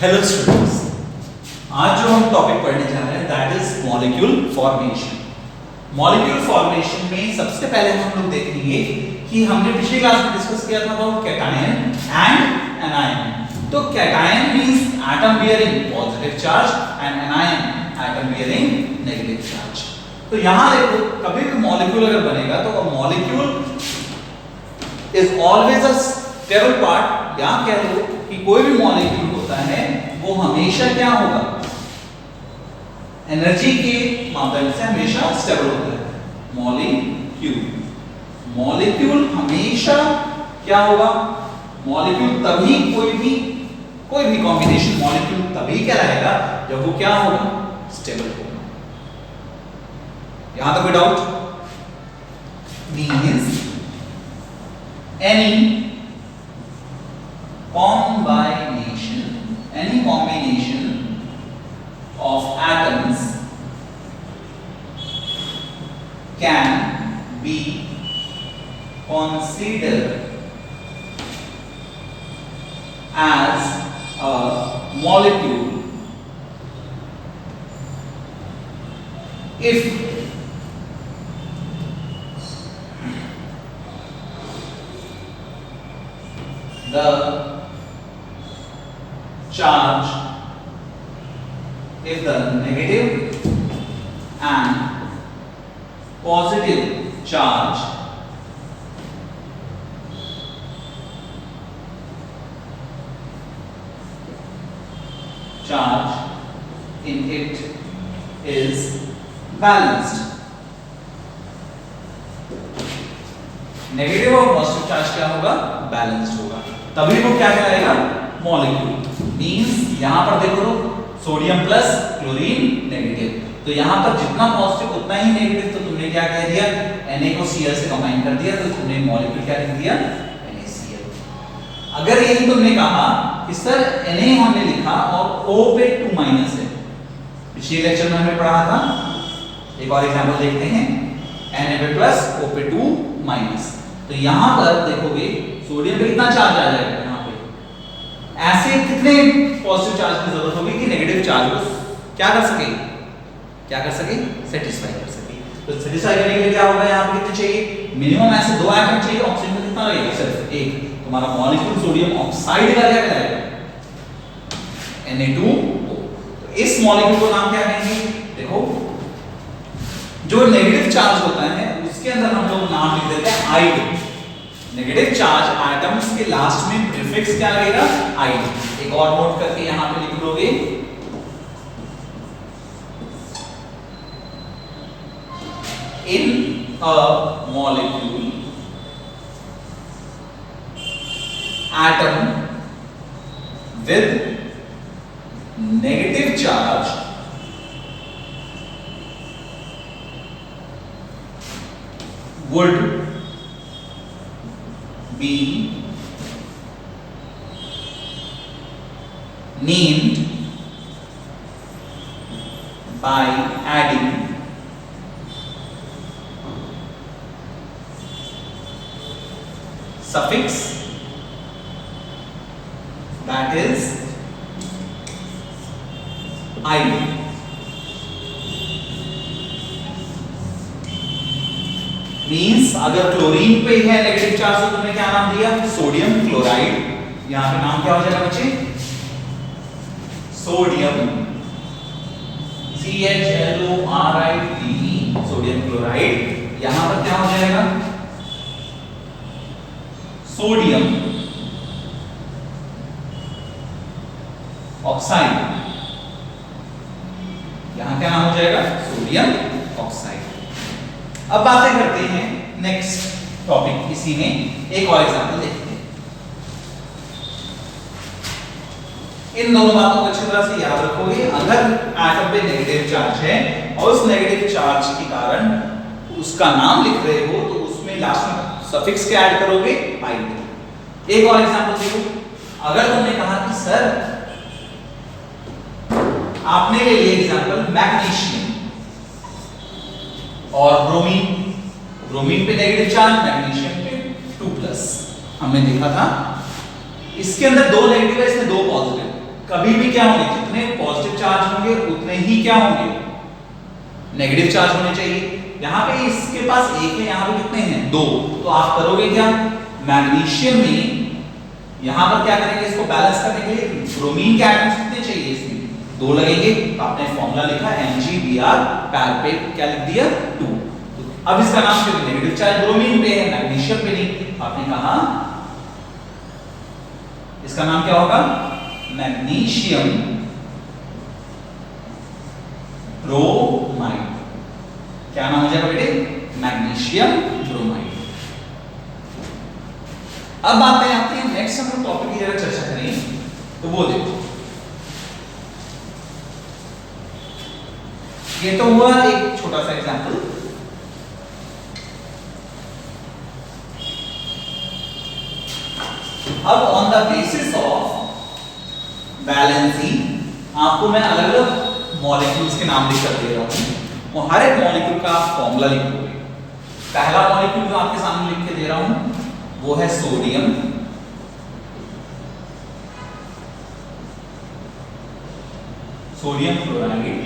Hello students, आज जो हम टॉपिक पढ़ने जा रहे हैं that is molecule formation. Molecule formation में सबसे पहले हम लोग देखेंगे कि हमने पिछली क्लास में डिस्कस किया था अबाउट कैटायन एंड एनायन। तो cation means atom bearing positive charge and anion atom bearing negative charge. तो यहां देखो, कभी भी मॉलिक्यूल अगर बनेगा तो molecule is always a stable part, या कह लो कि कोई भी मॉलिक्यूल होता है वो हमेशा क्या होगा, एनर्जी के मापदंड से हमेशा स्टेबल होता है। मॉलिक्यूल हमेशा क्या होगा, मॉलिक्यूल तभी कोई भी कॉम्बिनेशन मॉलिक्यूल तभी कहलाएगा जब वो क्या होगा, स्टेबल होगा। यहां तक कोई doubt? Means any combination of atoms can be considered as a molecule if the charge, if the negative and positive charge in it is balanced। Negative और पॉजिटिव चार्ज क्या होगा, बैलेंस्ड होगा, तभी वो क्या कहलाएगा, मॉलिक्यूल। मींस यहां पर देखो सोडियम प्लस क्लोरीन नेगेटिव, तो यहां पर जितना पॉजिटिव उतना ही नेगेटिव, तो तुमने क्या कह दिया, Na को Cl से कंबाइन कर दिया, तो तुमने मॉलिक्यूल क्या लिख दिया, NaCl। अगर यही तुमने कहा कि सर Na हमने लिखा और O पे 2 माइनस है, पिछले लेक्चर में हमने पढ़ा था, एक और एग्जांपल देखते हैं, Na पे प्लस O पे 2 माइनस। तो यहां पर देखोगे सोडियम पे कितना चार्ज आ जाएगा, यहां पे ऐसे कितने पॉजिटिव चार्ज की जरूरत होगी कि नेगेटिव चार्ज को क्या कर सके, सेटिस्फाई कर सके। तो सेटिस्फाई करने के लिए क्या होगा, यहां पे कितने चाहिए, मिनिमम ऐसे 2 एटम चाहिए, ऑक्सीजन में कितना रहेगा, सिर्फ एक। तुम्हारा मॉलिक्यूल सोडियम ऑक्साइड का क्या कहलाएगा, Na2O। तो इस मॉलिक्यूल को नाम क्या कहेंगे, देखो जो नेगेटिव चार्ज होता है उसके अंदर हम लोग नाम लिख देते हैं आइड। नेगेटिव चार्ज एटम्स के लास्ट में प्रीफिक्स क्या लगेगा, आइड। एक और नोट करके यहां पे लिख लोगे, in a molecule atom with negative charge would be named by adding suffix that is ide। Means अगर क्लोरीन पे है नेगेटिव चार्ज तो तुमने क्या नाम दिया, सोडियम क्लोराइड। यहां पे नाम क्या हो जाएगा बच्चे, सोडियम CHLORIDE, सोडियम क्लोराइड। यहां पर क्या हो जाएगा, सोडियम ऑक्साइड। यहां क्या नाम हो जाएगा, सोडियम ऑक्साइड। अब बातें करते हैं नेक्स्ट टॉपिक, इसी में एक और एग्जांपल देखते हैं। इन दोनों बातों को अच्छी तरह से याद रखोगे। अगर एटम पे नेगेटिव चार्ज है और उस नेगेटिव चार्ज के कारण उसका नाम लिख रहे हो तो उसमें लास्ट में सफिक्स क्या ऐड करोगे, आइड। एक और एग्जांपल देखो, अगर तुमने कहा कि सर आपने ले लिया एग्जांपल मैग्नीशियम और ब्रोमीन पे नेगेटिव चार्ज, मैग्नीशियम पे 2+। हमने देखा था इसके अंदर 2 नेगेटिव है, इसमें 2 पॉजिटिव। कभी भी क्या होंगे, जितने पॉजिटिव चार्ज होंगे उतने ही क्या होंगे, नेगेटिव चार्ज होने चाहिए। यहाँ पे इसके पास एक है, यहाँ पे कितने हैं, दो। तो आप करोगे क्या, मैग्नीशियम में यहाँ पर क्या करेंगे, इसको बैलेंस करने के लिए ब्रोमीन के एटम्स कितने चाहिए, इसमें दो लगेंगे। आपने फॉर्मूला लिखा MgBr पैर पे क्या लिख दिया, 2। अब इसका नाम क्यों, नेगेटिव चार्ज ब्रोमीन पे है, मैग्नीशियम पे नहीं। आपने कहा इसका नाम क्या होगा, मैग्नीशियम ब्रोमाइड। क्या नाम हो जाएगा बेटे, मैग्नीशियम ब्रोमाइड। अब आते हैं नेक्स्ट हम लोग टॉपिक की जरा चर्चा करेंगे, तो वो देखो, ये तो हुआ एक छोटा सा एग्जांपल। अब on the basis of balancing आपको मैं अलग अलग मॉलिक्यूल्स के नाम लिख कर दे रहा हूं और हर एक मॉलिक्यूल का फॉर्मूला लिखोगे। पहला मॉलिक्यूल जो आपके सामने लिख के दे रहा हूं वो है sodium, sodium chloride.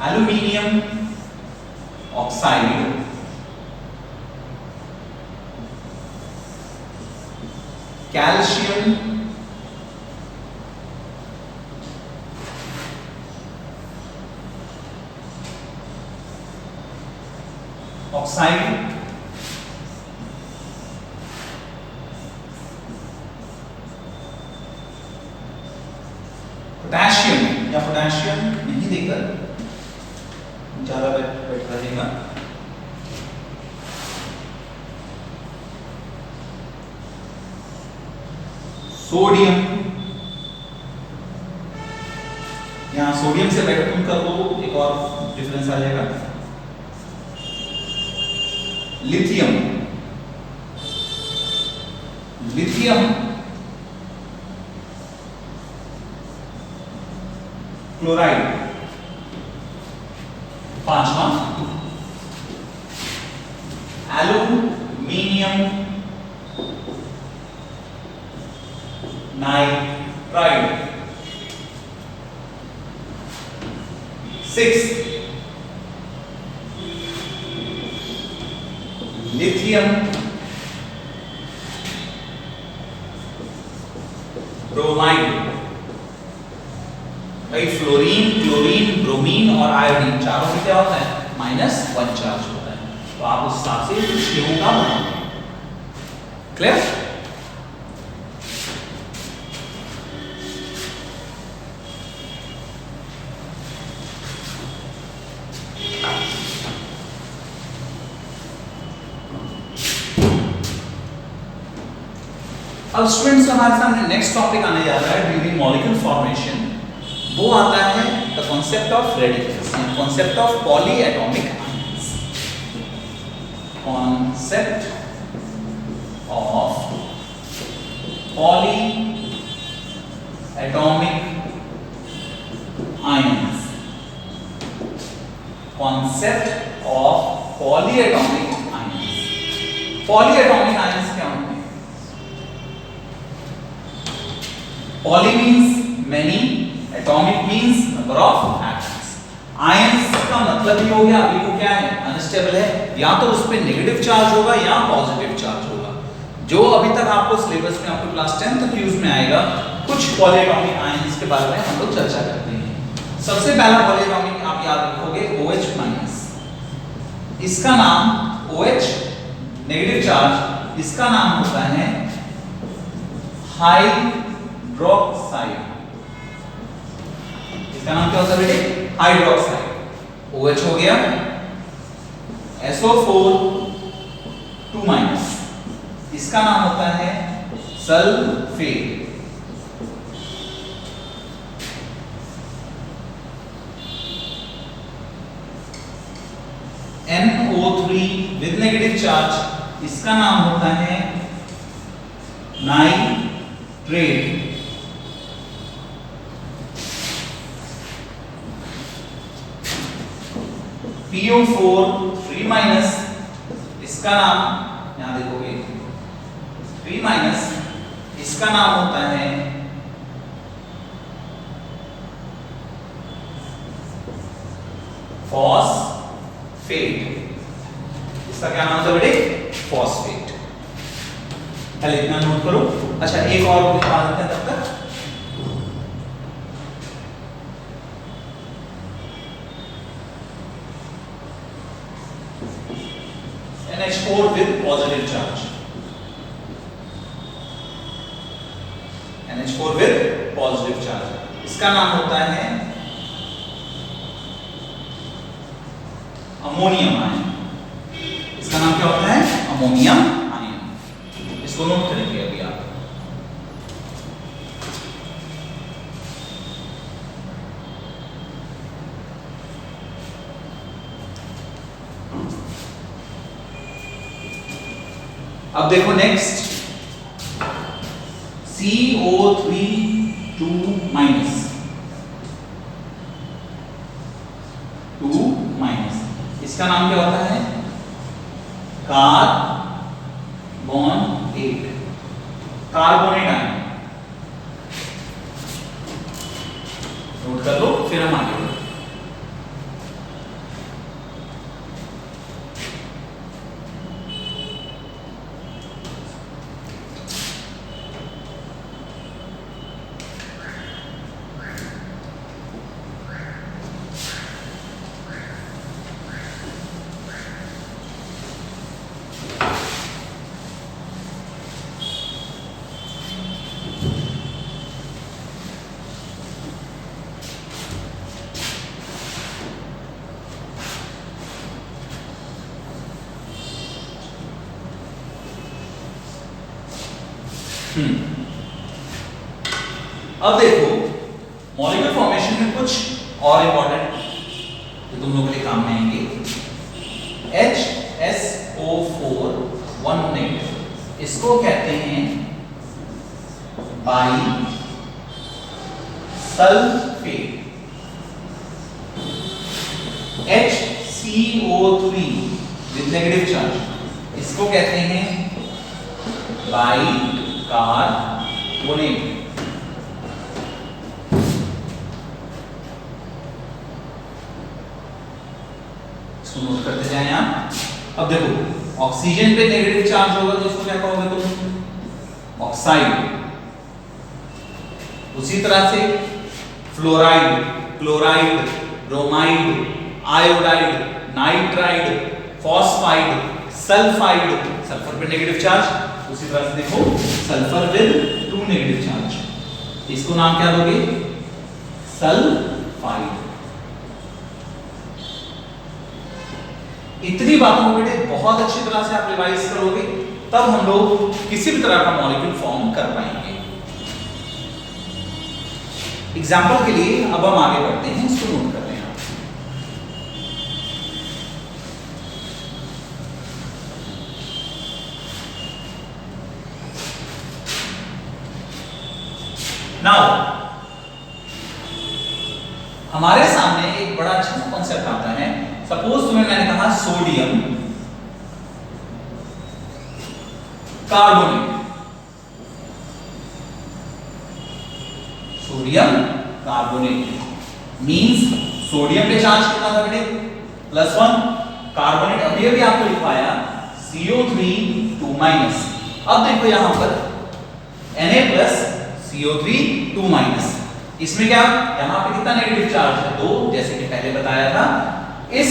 Aluminium oxide, calcium oxide, potassium या पोटेशियम नहीं देकर ज्यादा बेटर रहेगा, सोडियम। यहां सोडियम से बेटर तुम कर दो, एक और डिफरेंस आ जाएगा, लिथियम, लिथियम क्लोराइड। पांचवा एल्यूमिनियम नाइट्राइड। 6 lithium bromide. भाई फ्लोरीन, क्लोरीन, ब्रोमीन और आयोडीन चारों में क्या होता है, -1 चार्ज होता है। तो आप उस हिसाब से कुछ क्यों का बनाओगे। क्लियर? अब स्टूडेंट्स हमारे सामने नेक्स्ट टॉपिक आने जा रहा है ड्यूरिंग मॉलिक्यूल फॉर्मेशन। वो आता है the concept of radicals, concept of polyatomic ions, concept of polyatomic ions, concept of polyatomic ions. Polyatomic ions क्या होते हैं? Poly means many, atomic means number of atoms. Ions का मतलब ही हो गया अभी वो क्या है, अनस्टेबल है, या तो उस पे नेगेटिव चार्ज होगा या पॉजिटिव चार्ज होगा। जो अभी तक आपको सिलेबस में आपको क्लास 10 तक यूज में आएगा, कुछ पॉलीएटॉमिक आयंस के बारे में हम लोग चर्चा करते हैं। सबसे पहला पॉलीएटॉमिक आप याद रखोगे OH-, इसका नाम OH नेगेटिव चार्ज, इसका नाम होता है हाइड्रोक्साइड। इसका नाम क्या होता है बेटे, हाइड्रोक्साइड। OH हो गया, SO4 2-, इसका नाम होता है sulphate. NO3 with negative charge, इसका नाम होता है नाइट्रेट। PO4 3-, इसका नाम यहां देखोगे इसका नाम होता है फॉस्फेट। इसका क्या नाम होता है बेटे? फॉस्फेट। पहले इतना नोट करो। अच्छा एक और लिखवा देते हैं तब तक। NH4 with positive charge, NH4 with positive charge, इसका नाम होता है अमोनियम आयन। इसका नाम क्या होता है? Ammonium ion. इसको नोट करेंगे अभी आप। अब देखो नेक्स्ट, CO3 2 माइनस, 2 माइनस, इसका नाम क्या होता है? Carbonate, carbonate ion. नोट कर लो फिर हम आगे बढ़ते हैं। अब देखो मॉलिक्यूल फॉर्मेशन में कुछ और इंपॉर्टेंट जो तुम लोगों के लिए काम में आएंगे। HSO4 1 नेगेटिव, इसको कहते हैं by sulphate. HCO3 with negative charge, इसको कहते हैं बाई कार्बोनेट। नोट करते जाएं आप। अब देखो ऑक्सीजन पे नेगेटिव चार्ज होगा तो इसको क्या कहोगे तुम? ऑक्साइड। उसी तरह से fluoride, chloride, bromide, iodide, nitride, phosphide, sulphide, sulphur पे नेगेटिव चार्ज। उसी तरह से देखो सल्फर विद 2 नेगेटिव चार्ज, इसको नाम क्या दोगे? सल्फाइड। इतनी बातों को बेटे बहुत अच्छी तरह से आप रिवाइज करोगे तब हम लोग किसी भी तरह का मॉलिक्यूल फॉर्म कर पाएंगे। एग्जाम्पल के लिए अब हम आगे बढ़ते हैं, इसको नोट करते हैं। नाउ हमारे सामने एक बड़ा अच्छा कॉन्सेप्ट आता है। सपोज तुम्हें मैंने कहा sodium carbonate, sodium carbonate means sodium पे चार्ज कितना था बेटे? +1। कार्बोनेट अभी अभी आपको लिखवाया CO3 2 माइनस। अब देखो यहां पर Na प्लस CO3 2 माइनस, इसमें क्या यहां पे कितना नेगेटिव चार्ज है? 2, जैसे कि पहले बताया था। इस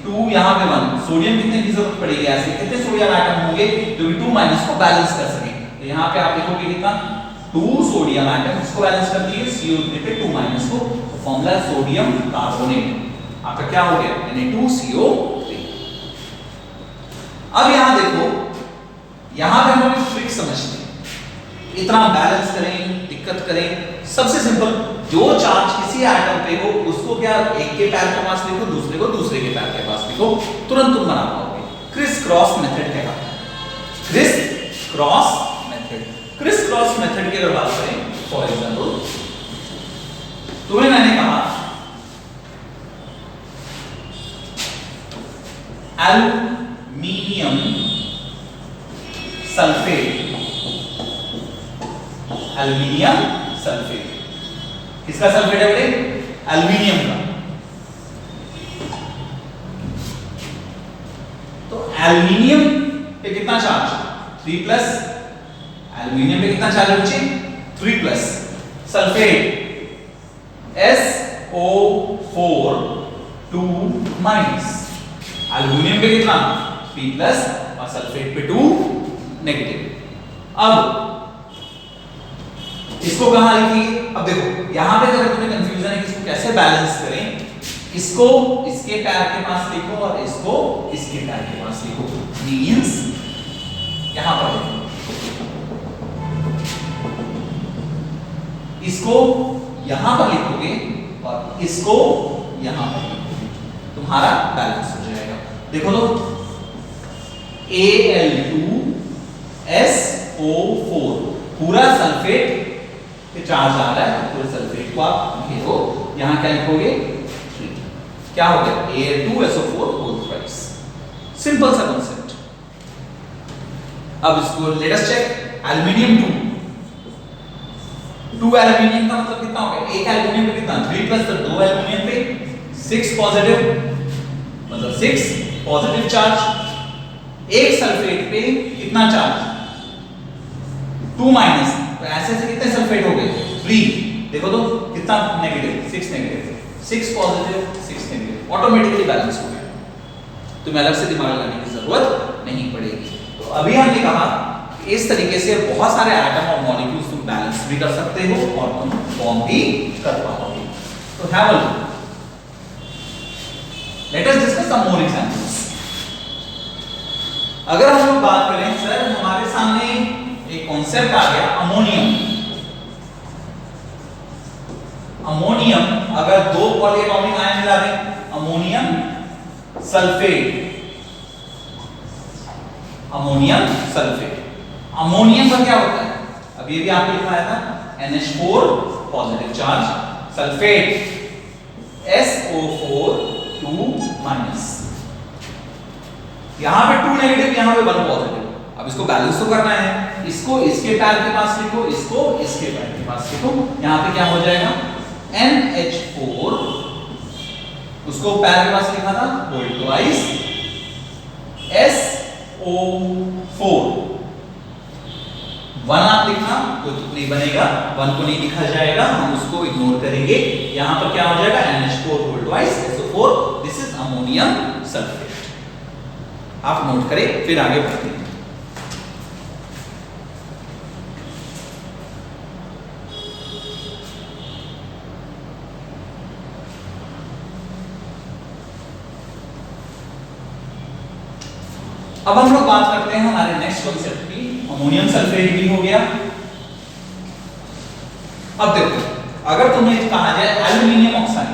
2 यहां पे 1, सोडियम कितने की जरूरत पड़ेगी? ऐसे कितने सोडियम एटम होंगे जो कि 2 माइनस को बैलेंस कर सके? तो यहां पे आप देखोगे कितना 2 सोडियम एटम इसको बैलेंस करती है CO3 पे 2 माइनस को। तो फॉर्मूला है सोडियम कार्बोनेट। आपका क्या हो गया? Na2CO3। अब यहां देखो, यहां पे हम लोग ट्रिक समझते हैं। इतना बैलेंस करें, दिक्कत करें, सबसे सिंपल जो चार्ज किसी एटम पे हो उसको क्या एक के पैर के पास लिखो, दूसरे को दूसरे के पैर के पास लिखो, तुरंत तुम बना पाओगे। क्रिस क्रॉस मेथड कहलाता है। Criss cross method. Criss cross method की अगर बात करें, फॉर एग्जांपल तुम्हें मैंने कहा एल्यूमिनियम सल्फेट एल्यूमिनियम सल्फेट। किसका सल्फेट है बेटे? एल्यूमिनियम का। तो एल्यूमिनियम पे कितना चार्ज? 3 प्लस। एल्यूमिनियम पे कितना चार्ज है बच्चे? 3 plus. Sulphate SO4 2 minus. Aluminium पे कितना? 3 प्लस और सल्फेट पे 2 नेगेटिव। अब इसको कहां लिखिए? अब देखो यहां पे अगर तुम्हें कंफ्यूजन है कि इसको कैसे बैलेंस करें, इसको इसके पैर के पास लिखो और इसको इसके पैर के पास लिखो। मींस यहां पर देखो, इसको यहां पर लिखोगे और इसको यहां पर लिखोगे, तुम्हारा बैलेंस हो जाएगा। देखो तो Al2SO4 पूरा सल्फेट पे चार्ज आ रहा है, तो पूरे सल्फेट को आप घेरो। यहां क्या लिखोगे? 3। क्या हो गया? Al2SO4 whole twice. सिंपल सा कांसेप्ट। अब इसको let us check. Aluminium 2 aluminium का मतलब कितना हो गया? एक एल्यूमिनियम पे कितना? 3 प्लस, तो 2 एल्यूमिनियम पे 6 पॉजिटिव, मतलब 6 पॉजिटिव चार्ज। एक सल्फेट पे कितना चार्ज? 2 माइनस। तो ऐसे से कितने सल्फेट हो गए? 3। देखो तो कितना negative? 6 negative, 6 positive, 6 negative, automatically balance हो गया। तुम्हें अलग से दिमाग लगाने की जरूरत नहीं पड़ेगी। तो अभी हमने कहा कि इस तरीके से बहुत सारे एटम और मॉलिक्यूल्स तुम बैलेंस भी कर सकते हो और तुम फॉर्म भी कर पाओगे। तो have a look. Let us discuss some more examples. अगर हम लोग बात करें, सर हमारे सामने एक कॉन्सेप्ट आ गया अमोनियम। अमोनियम अगर 2 पॉलीएटॉमिक आयन मिला दें, ammonium sulphate, ammonium sulphate. Ammonium का क्या होता है? अभी भी आपको लिखाया था NH4 positive charge, sulphate SO4 2 minus. यहां पे 2 नेगेटिव, यहां पे 1 पॉजिटिव। अब इसको बैलेंस तो करना है। इसको इसके पैर के पास लिखो, इसको इसके पैर के पास लिखो। यहां पे क्या हो जाएगा? NH4, उसको पैर के पास लिखा था होल ट्वाइस, SO4 1 आप लिखना तो नहीं बनेगा, 1 को नहीं लिखा जाएगा, हम उसको इग्नोर करेंगे। यहां पर क्या हो जाएगा? NH4 whole twice SO4। This is ammonium sulphate. आप नोट करें, फिर आगे बढ़ते हैं। अब हम लोग बात करते हैं हमारे नेक्स्ट कॉन्सेप्ट की। अमोनियम सल्फेट भी हो गया। अब देखो, अगर तुम्हें कहा जाए एल्यूमिनियम ऑक्साइड,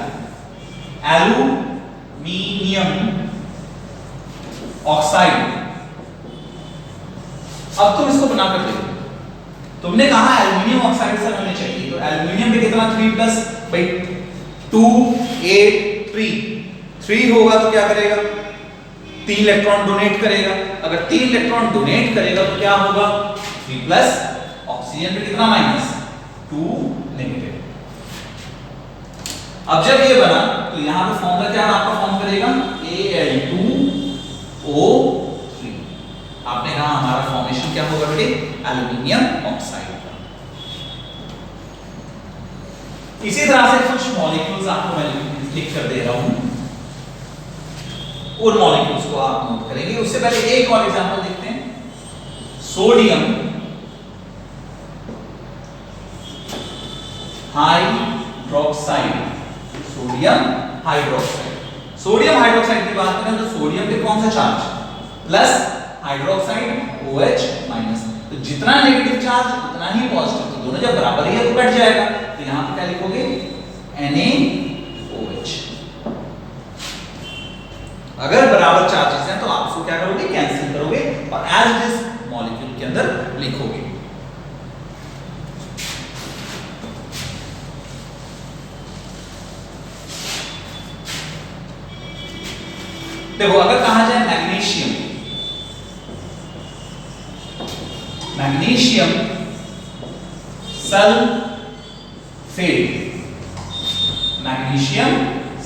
एल्यूमिनियम ऑक्साइड, अब तुम इसको बनाकर देखो। तुमने कहा एल्यूमिनियम ऑक्साइड सर हमें चाहिए, तो एल्यूमिनियम पे कितना? 3 प्लस भाई 2 8 3 होगा तो क्या करेगा? 3 इलेक्ट्रॉन डोनेट करेगा। अगर 3 इलेक्ट्रॉन डोनेट करेगा तो क्या होगा? 3 प्लस। ऑक्सीजन पे कितना? Minus 2 negative. अब जब ये बना तो यहां पे फॉर्मूला क्या आपका फॉर्म करेगा? Al2O3। आपने कहा हमारा फॉर्मेशन क्या होगा बेटे? एल्यूमिनियम ऑक्साइड का। इसी तरह से कुछ मॉलिक्यूल्स आपको मैं लिख कर दे रहा हूं, उन मॉलिक्यूल्स को आप नोट करेंगे। उससे पहले एक और एग्जांपल देखते हैं। Sodium hydroxide, sodium hydroxide. Sodium hydroxide की बात करें तो सोडियम पे कौन सा charge? Plus, hydroxide OH minus. तो जितना नेगेटिव चार्ज उतना ही पॉजिटिव, तो दोनों जब बराबर ही है तो कट जाएगा। तो यहां पे क्या लिखोगे? NaOH। अगर बराबर चार्जेस हैं तो आप उसको क्या करोगे? कैंसिल करोगे और एज इट इज मॉलिक्यूल के अंदर लिखोगे। देखो, अगर कहा जाए magnesium, magnesium sulphate, magnesium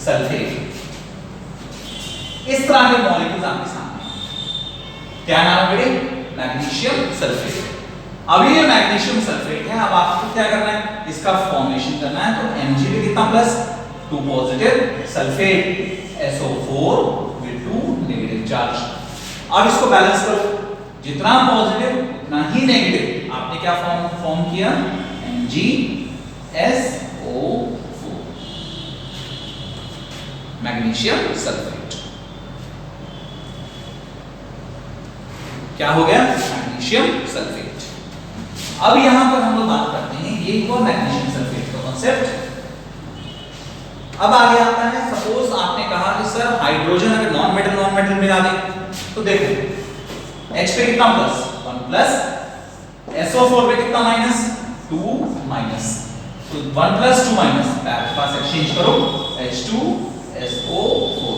sulphate. इस तरह के मॉलिक्यूल्स आपके सामने हैं। क्या नाम है बेटे? Magnesium sulphate. अभी ये मैग्नीशियम सल्फेट है, अब आपको क्या करना है? इसका फॉर्मेशन करना है। तो Mg पे कितना plus, 2 positive sulphate SO4 with 2 negative charge. अब इसको बैलेंस करो, जितना पॉजिटिव उतना ही नेगेटिव। आपने क्या फॉर्म किया? MgSO4, magnesium sulphate. क्या हो गया? Magnesium sulphate. अब यहां पर हम लोग बात करते हैं, ये हुआ मैग्नीशियम सल्फेट का कॉन्सेप्ट। अब आगे आता है, सपोज आपने कहा कि सर हाइड्रोजन अगर नॉन मेटल मिला दे, तो देखो H पे कितना प्लस, 1 प्लस, SO4 पे कितना माइनस, 2 माइनस। तो 1 प्लस 2 माइनस, पास एक्सचेंज करो, H2SO4,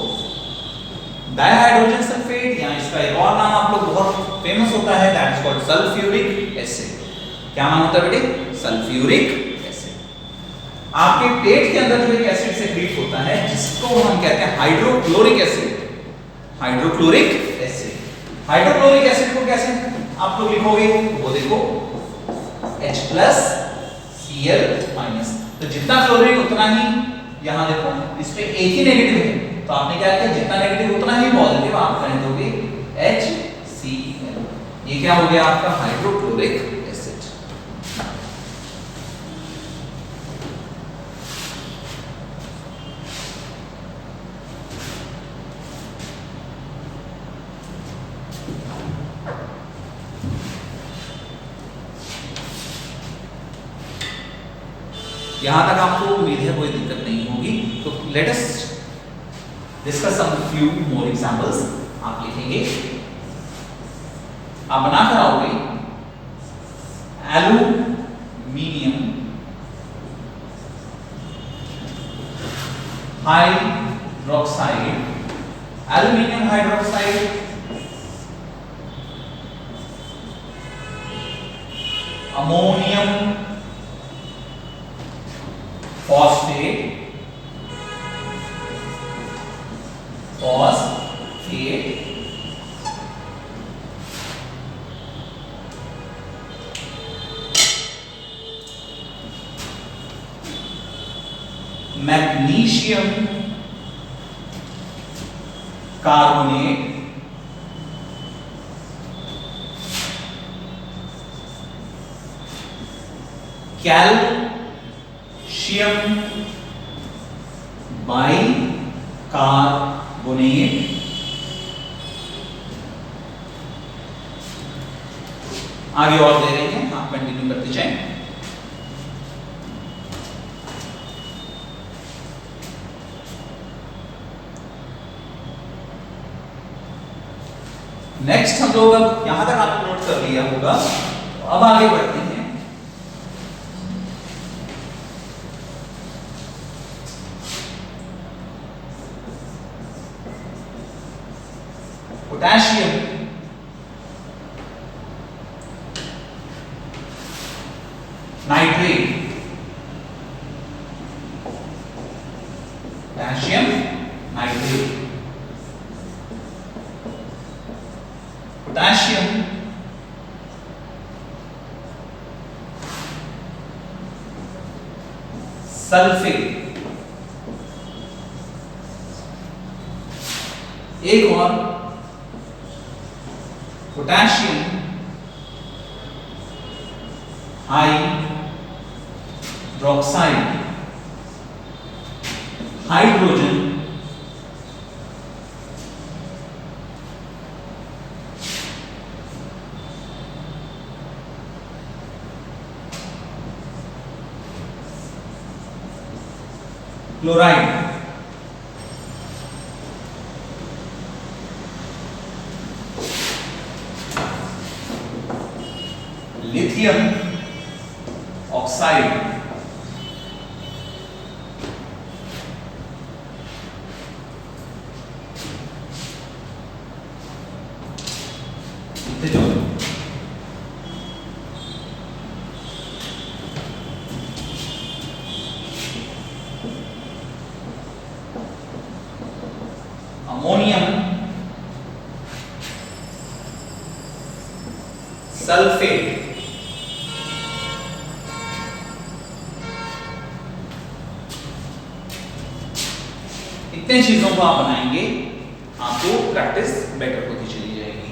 डाइहाइड्रोजन सल्फेट। या इसका एक और नाम आप लोग बहुत फेमस होता है, that is called sulphuric acid. क्या नाम होता है बेटे? Sulphuric acid. आपके पेट के अंदर जो एक एसिड सेक्रेट होता है, जिसको हम कहते हैं hydrochloric acid, hydrochloric acid. Hydrochloric acid को कैसे आप लोग लिखोगे? वो देखो, H प्लस Cl माइनस। तो जितना क्लोरीन उतना ही, यहां देखो इस पे एक ही नेगेटिव है, तो आपने क्या किया? जितना नेगेटिव उतना ही पॉजिटिव आप कर दोगे, HCl। ये क्या हो गया आपका? Hydrochloric acid. यहां तक आपको उम्मीद है कोई दिक्कत नहीं होगी। तो let us discuss some few more examples. आप लिखेंगे, आप बनाकर आओगे, aluminium hydroxide, aluminium hydroxide, ammonium phosphate, magnesium carbonate, calcium bicarbonate, आगे और दे रहे हैं, आप कंटिन्यू करते जाएं। नेक्स्ट हम लोग, अब यहां तक आपने नोट कर लिया होगा, तो अब आगे बढ़ते हैं। Potassium nitrate, potassium nitrate, potassium sulphate, एक और potassium hydroxide, hydrogen chloride, lithium oxide, sulphate. इतने चीजों को आप बनाएंगे, आपको प्रैक्टिस बेटर होती चली जाएगी।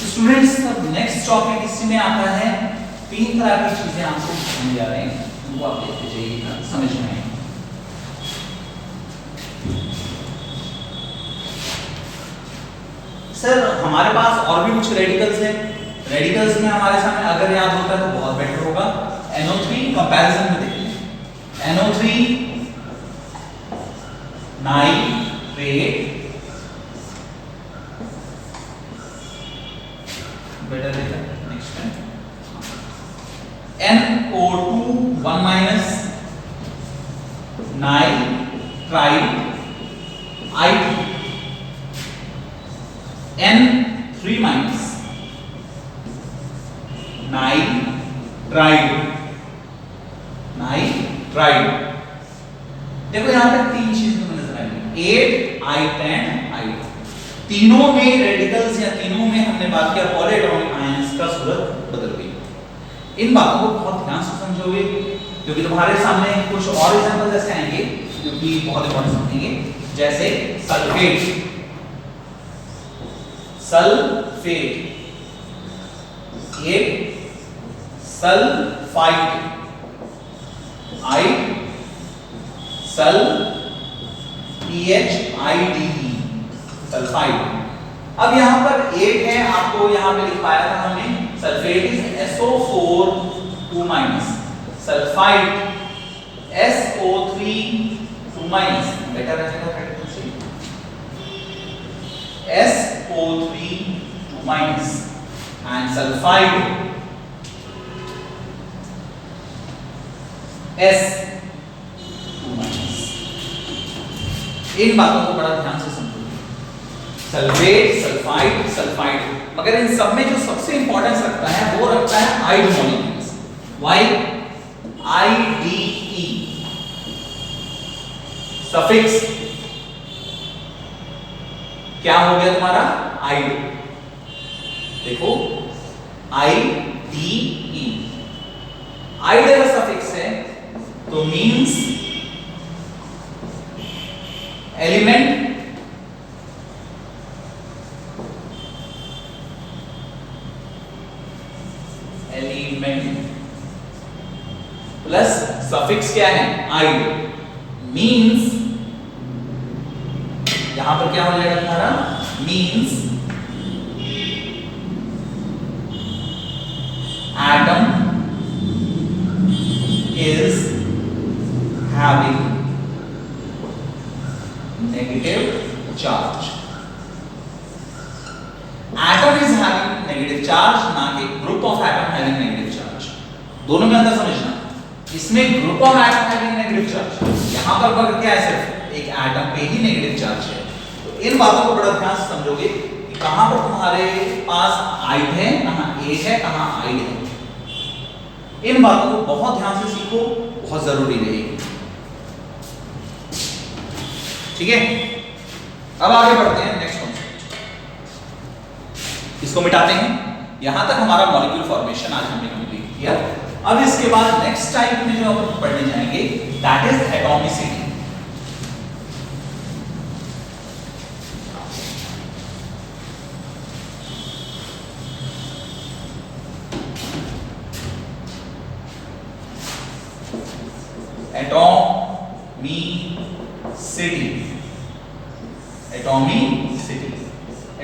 स्टूडेंट्स, अब नेक्स्ट टॉपिक इसमें आता है, 3 तरह की चीजें आपको समझ जा रहे हैं, उनको आप देखते जाइएगा, समझ में आएगी। सर हमारे पास और भी कुछ रेडिकल्स हैं, रेडिकल्स में हमारे सामने अगर याद होता है तो बहुत बेटर होगा। NO3 कंपैरिजन में देखिए, NO3 नाइट्रेट बेटर रहेगा। नेक्स्ट है NO2 1 minus nitrile I2 N3 minus nitrile. देखो यहां पे 3 चीजें नजर आएंगी, 8 I10 I2। तीनों में रेडिकल्स या तीनों में हमने बात किया पॉलीएटॉमिक आयंस का सूरत बदल गई। इन बातों को बहुत ध्यान से समझोगे, क्योंकि तुम्हारे सामने कुछ और एग्जांपल ऐसे आएंगे जो कि बहुत इंपॉर्टेंट समझेंगे, जैसे सल्फेट। एक सल्फाइड, PHIDE, सल्फाइड। अब यहां पर एक है, आपको यहां पे लिख पाया था हमने, sulphate is SO4 2 minus, sulphide SO3 2 minus, better रहेगा frequency SO3 2 minus, and sulphide S2 minus. इन बातों को बड़ा ध्यान से समझो, सल्फेट, सल्फाइड, सल्फाइड, मगर इन सब में जो सबसे इंपॉर्टेंस रखता है वो रखता है आइड मॉलिक्यूल्स, IDE सफिक्स क्या हो गया तुम्हारा, आइड। देखो IDE, आइड अगर सफिक्स है तो मींस एलिमेंट प्लस सफिक्स क्या है, आइड, मींस यहां पर क्या हो जाएगा तुम्हारा, means atom is having negative charge। atom is having negative charge, ना कि group of atom having negative charge। दोनों में अंतर समझना, इसमें group of atom having negative charge, यहां पर क्या है, सिर्फ एक एटम पे ही नेगेटिव चार्ज है। तो इन बातों को बड़ा ध्यान से समझोगे कि कहां पर तुम्हारे पास आइड है, कहां ए है, कहां आइड है। इन बातों को बहुत ध्यान से सीखो, बहुत जरूरी रहेगी। ठीक है, अब आगे बढ़ते हैं नेक्स्ट कॉन्सेप्ट, इसको मिटाते हैं। यहां तक हमारा मॉलिक्यूल फॉर्मेशन आज हमने कंप्लीट किया। अब इसके बाद नेक्स्ट टाइप में जो हम पढ़ने जाएंगे दैट इज एटॉमिसिटी।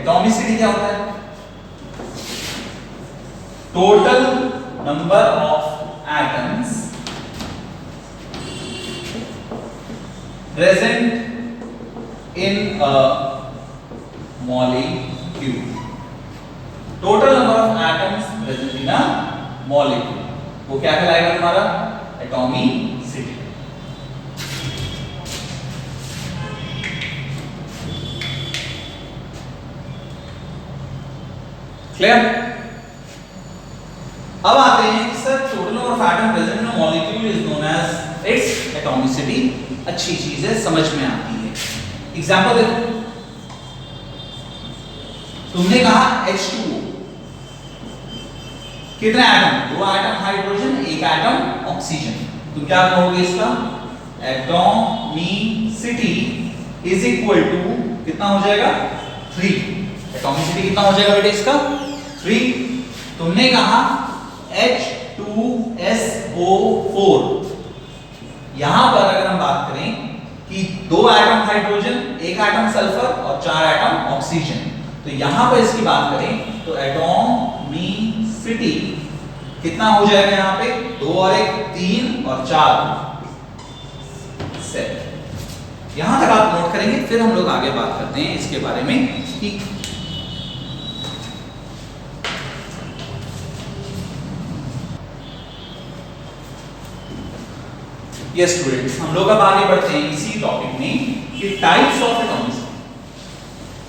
एटॉमिसिटी क्या होता है, total number of atoms present in a molecule. Total number of atoms present in a molecule, वो क्या कहलाएगा तुम्हारा, एटॉमिसिटी। क्लियर। अब आते हैं कि sir total number of atom present in a molecule is known as its atomicity. अच्छी चीज है, समझ में आती है। एग्जांपल देखो, तुमने कहा H2O, कितने atom? 2 atom hydrogen, 1 atom oxygen. तो क्या कहोगे इसका? एटॉमिसिटी इज इक्वल टू कितना हो जाएगा? 3। एटॉमिसिटी कितना हो जाएगा बेटे इसका? 3। तुमने कहा H2SO4, यहां पर अगर हम बात करें कि 2 एटम हाइड्रोजन, 1 एटम सल्फर और 4 एटम ऑक्सीजन, तो यहां पर इसकी बात करें तो एटॉमिसिटी कितना हो जाएगा? यहां पे 2 और 1 3 और 4 7। यहां तक आप नोट करेंगे, फिर हम लोग आगे बात करते हैं इसके बारे में कि ये स्टूडेंट्स, हम लोग अब आगे बढ़ते हैं इसी टॉपिक में कि टाइप्स ऑफ एटॉमिसिटी।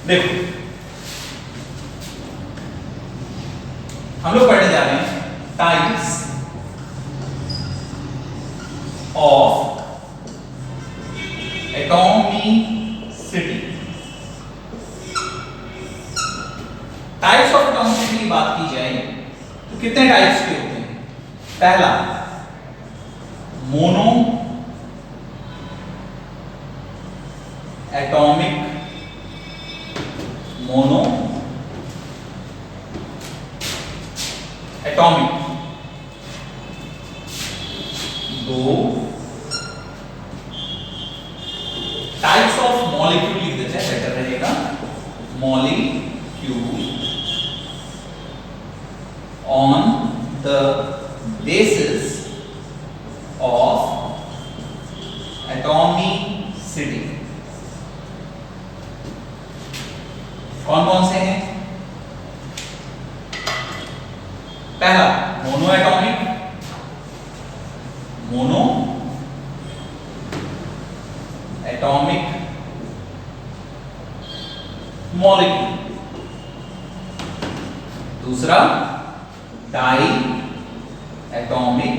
देखो, हम लोग पढ़ने जा रहे हैं types of atomicity. Types of atomicity की बात की जाए तो कितने टाइप्स के होते हैं? पहला mono atomic, mono atomic, 2 types of molecule लिख देते हैं, बेटर रहेगा। Molecule on the basis of atomicity. कौन कौन से हैं? पहला mono atomic, mono atomic molecule. दूसरा डाई एटॉमिक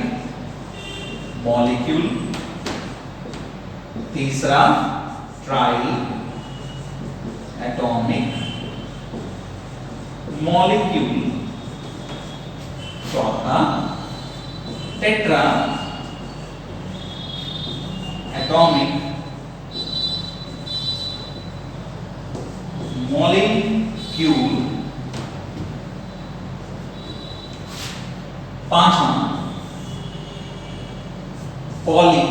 मॉलिक्यूल। तीसरा ट्राई एटॉमिक मॉलिक्यूल। चौथा टेट्रा एटॉमिक मॉलिक्यूल। पांचवा पॉली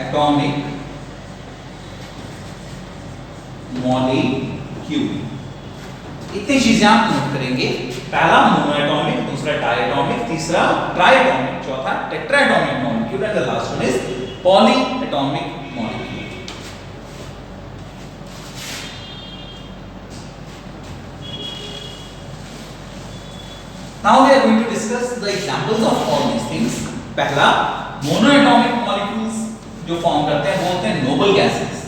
एटॉमिक मॉलिक्यूल। इतनी चीजें आप नोट करेंगे। पहला मोनो एटॉमिक, दूसरा डाई एटॉमिक, तीसरा ट्राई एटॉमिक, चौथा tetra atomic molecule and the last one is poly atomic molecule. Now we are going to discuss the examples of all these things. पहला mono atomic molecules जो form करते हैं वो होते हैं noble gases.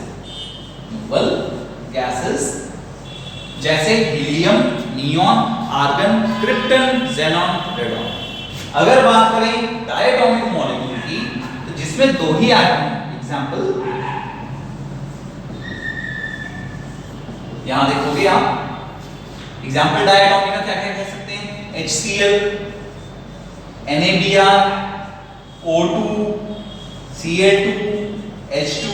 Noble gases जैसे helium, neon, argon, krypton, xenon, radon. अगर बात करें डायटोमिक मॉलिक्यूल की तो जिसमें 2 ही एटम, एग्जांपल यहां देखोगे आप, एग्जांपल डायटोमिक का क्या क्या कह सकते हैं? HCl, NaBr, O2, Cl2, H2,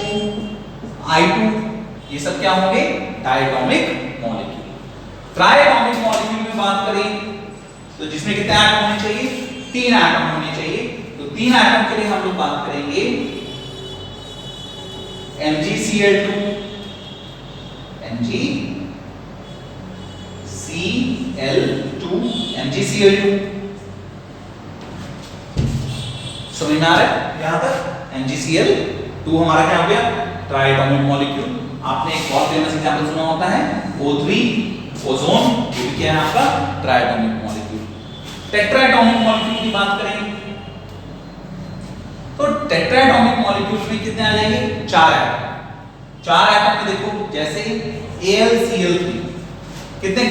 I2, ये सब क्या होंगे? Diatomic molecule. ट्राइएटॉमिक मॉलिक्यूल में बात करें तो जिसमें कितने एटम होने चाहिए? 3 एटम होने चाहिए। तो 3 एटम के लिए हम लोग बात करेंगे MgCl2, MgCl2। समझ में आ रहा है यहां तक? MgCl2 हमारा क्या हो गया? Triatomic molecule. आपने एक बहुत फेमस एग्जांपल सुना होता है O3, ओजोन, ये भी क्या है आपका? Triatomic molecule. टेट्राएटॉमिक मॉलिक्यूल की बात करें तो टेट्राएटॉमिक मॉलिक्यूल में कितने आ जाएंगे? 4 एटम। 4 एटम में देखो जैसे AlCl3, कितने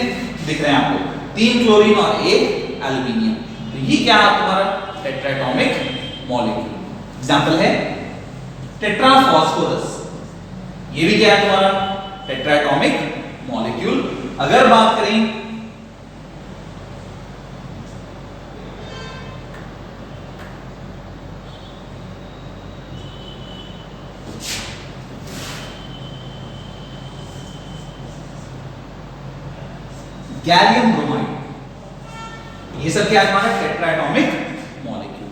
दिख रहे हैं आपको? 3 क्लोरीन और 1 एल्यूमिनियम। तो ये क्या है तुम्हारा? टेट्राएटॉमिक मॉलिक्यूल। एग्जांपल है टेट्राफॉस्फोरस, ये भी क्या है तुम्हारा टेट्राएटॉमिक मॉलिक्यूल। अगर बात करें गैलियम ब्रोमाइड, ये सब क्या है हमारा टेट्राएटॉमिक मॉलिक्यूल।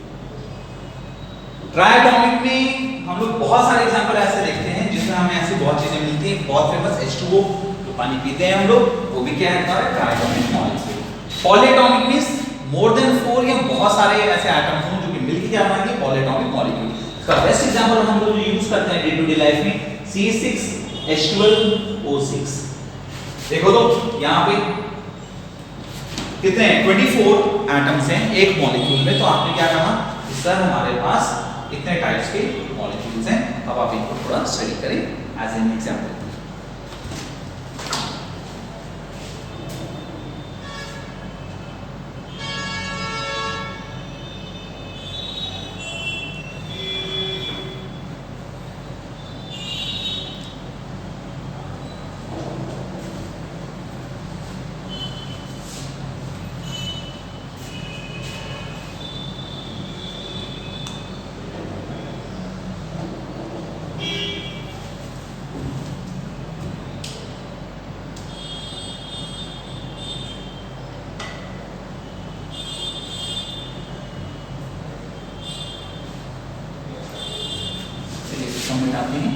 ट्राइएटॉमिक में हम लोग बहुत सारे एग्जांपल ऐसे देखते हैं जिसमें हमें ऐसी बहुत चीजें मिलती हैं। बहुत फेमस H2O जो पानी पीते हैं हम लोग, वो भी क्या है हमारा triatomic molecule. Polyatomic means more than 4 या बहुत सारे ऐसे एटम्स हों जो कि मिलकर क्या बनाएंगे पॉलीएटॉमिक मॉलिक्यूल। इसका बेस्ट एग्जांपल हम लोग यूज करते हैं डे टू डे लाइफ में C6H12O6। देखो तो यहाँ पे कितने हैं 24 एटम्स हैं एक मॉलिक्यूल में। तो आपने क्या कहा कि सर हमारे पास इतने टाइप्स के मॉलिक्यूल्स हैं। अब आप इनको थोड़ा स्टडी करें एज एन एग्जांपल। कमेंट आते हैं।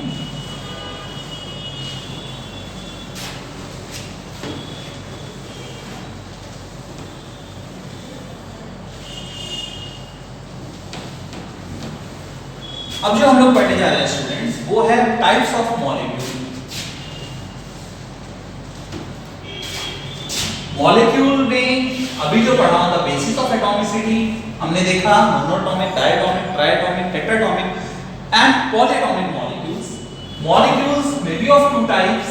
अब जो हम लोग पढ़ने जा रहे हैं स्टूडेंट्स, वो है टाइप्स ऑफ मॉलिक्यूल। मॉलिक्यूल में अभी जो पढ़ा द बेसिस ऑफ एटॉमिसिटी हमने देखा, monoatomic, diatomic, triatomic, tetraatomic and polyatomic molecules. Molecules may be of two types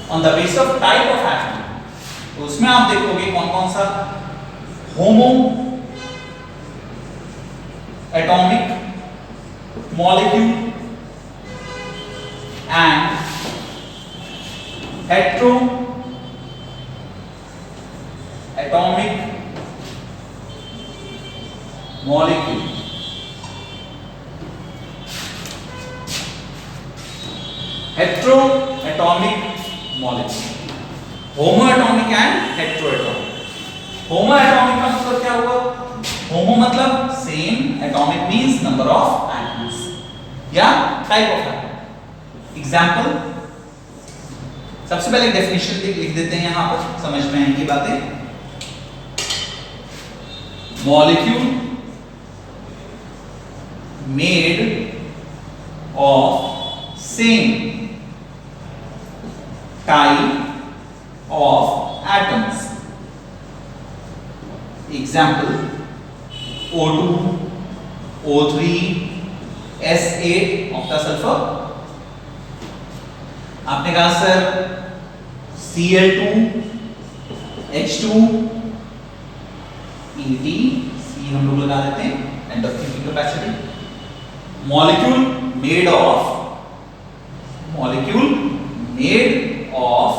on the basis of type of atom. तो उसमें आप देखोगे कौन कौन सा homo atomic molecule and hetero atomic molecule. Heteroatomic molecule, homoatomic and heteroatomic. Homoatomic का मतलब क्या हुआ? होमो मतलब same, atomic means number of atoms या टाइप ऑफ एटम। एग्जांपल, सबसे पहले डेफिनेशन लिख देते हैं यहां पर, समझ में आएंगी बातें। Molecule made of same type of atoms. Example, O2, O3, S8 octasulfur। आपने कहा sir Cl2, H2, ET, C हम लोग लगा देते हैं, end of thinking capacity। Molecule made of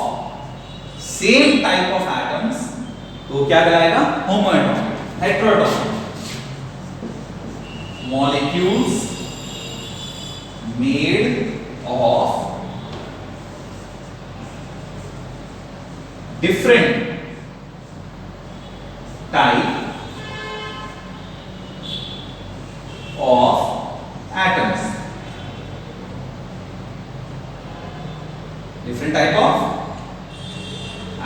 same type of atoms, तो क्या कहलाएगा? होमोएटॉमिक। Heteroatomic, molecules made of different type of atoms, different type of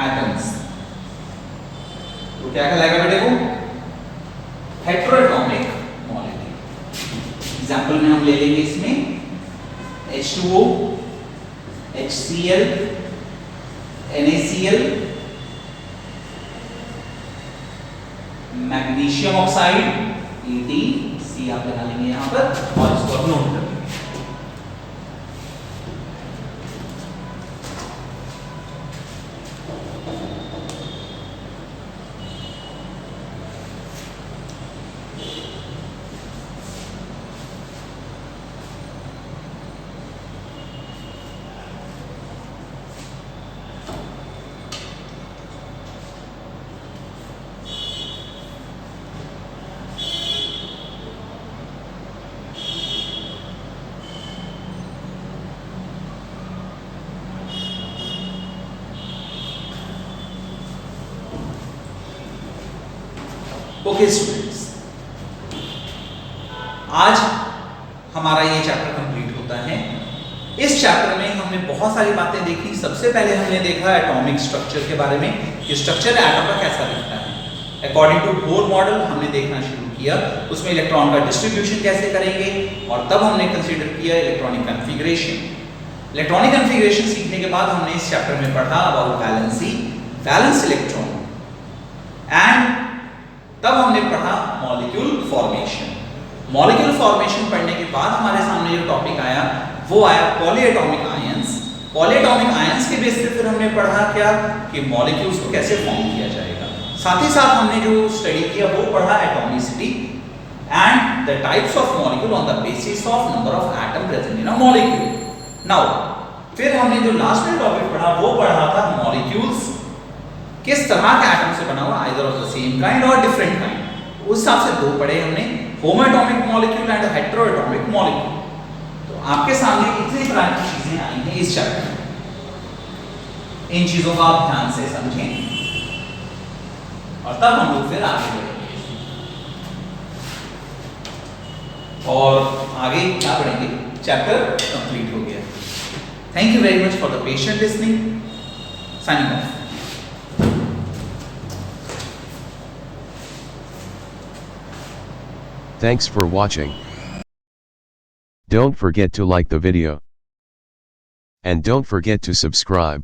atoms, तो क्या कहलाएगा बेटे वो? Heteroatomic molecule. एग्जांपल में हम ले लेंगे इसमें H2O, HCl, NaCl, magnesium oxide ET, C आप लगा लेंगे यहां पर और इसको आप नोट कर लेंगे। ओके स्टूडेंट्स, आज हमारा ये चैप्टर कंप्लीट होता है। इस चैप्टर में हमने बहुत सारी बातें देखी। सबसे पहले हमने देखा एटॉमिक स्ट्रक्चर के बारे में कि स्ट्रक्चर एटम का कैसा दिखता है। अकॉर्डिंग टू बोर मॉडल हमने देखना शुरू किया, उसमें इलेक्ट्रॉन का डिस्ट्रीब्यूशन कैसे करेंगे, और तब हमने कंसीडर किया इलेक्ट्रॉनिक कन्फिगरेशन। इलेक्ट्रॉनिक कन्फिगरेशन सीखने के बाद हमने इस चैप्टर में पढ़ा about valency, valence electron, and तब हमने पढ़ा मॉलिक्यूल फॉर्मेशन। मॉलिक्यूल फॉर्मेशन पढ़ने के बाद हमारे सामने जो टॉपिक आया वो आया पॉलीएटॉमिक आयंस। पॉलीएटॉमिक आयंस के बेस पे फिर हमने पढ़ा क्या कि मॉलिक्यूल्स को कैसे फॉर्म किया जाएगा। साथ ही साथ हमने जो स्टडी किया वो पढ़ा atomicity and the types of molecule on the basis of number of atom present in a molecule. Now फिर हमने जो लास्ट में टॉपिक पढ़ा वो पढ़ा था मॉलिक्यूल्स किस तरह के एटम से बना हुआ, either of the same kind और डिफरेंट काइंड। उस हिसाब से दो पढ़े हमने, होमोएटॉमिक मॉलिक्यूल एंड हेटेरोएटॉमिक मॉलिक्यूल। तो आपके सामने इतनी तरह की चीजें आई हैं इस चैप्टर में। इन चीजों को आप ध्यान से समझें और तब हम लोग फिर आगे बढ़ेंगे। और आगे क्या पढ़ेंगे, चैप्टर कंप्लीट हो गया। Thank you very much for the patient listening. Signing off. Thanks for watching. Don't forget to like the video. And don't forget to subscribe.